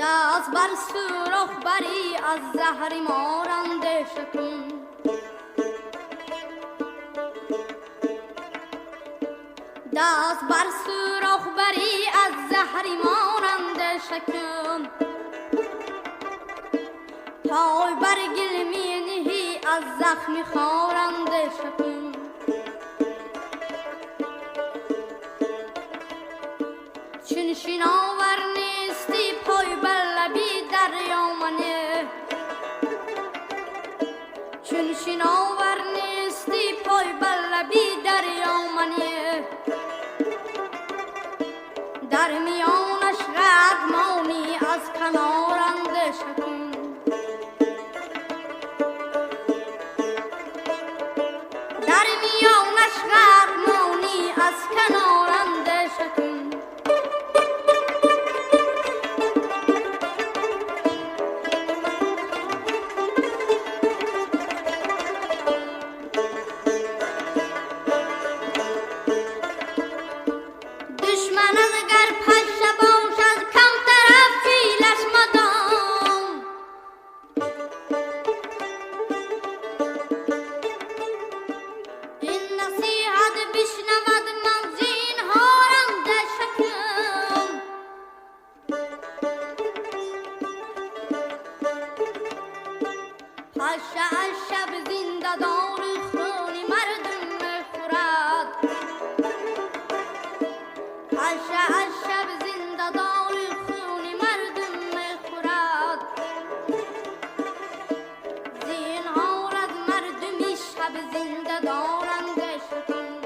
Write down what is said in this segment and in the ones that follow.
دست بر سوراخ بری از زهر مارنده شکن دست بر سوراخ بری از زهر ماننده شکم پای بر گلمی نهی از زخم خارنده شکم چون شناور نیستی پای بر لبی دریا منه چون شناور نیستی پای بر لبی دریا منه در میانش قدمانی از کنارنده شکن در میانش قدمانی از کنارنده شکن دشمن اگر پشه باشد کم طرف فیلش مدام این نصیحت بشنود من زینهارنده شکم پشه از شب زنده دار خون مردم میخورد پشه از شب زنده دار خون مردم میخورد زینهار از مردمی شب زنده دارنده شکن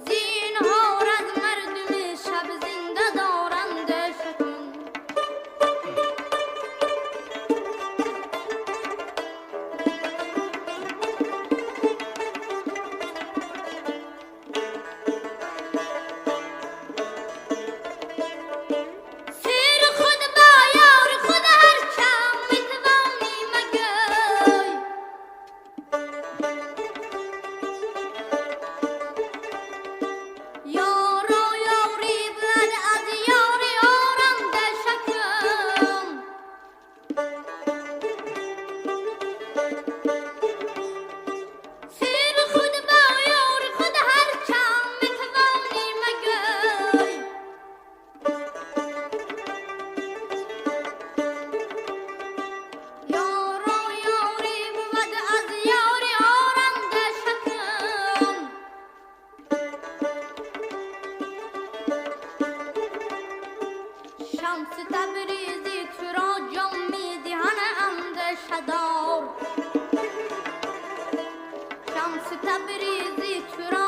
زینهار از مردمی شب زنده دارنده شکن شمس تبریزی تو را جام میدهن اندیشه دار شمس تبریزی تو را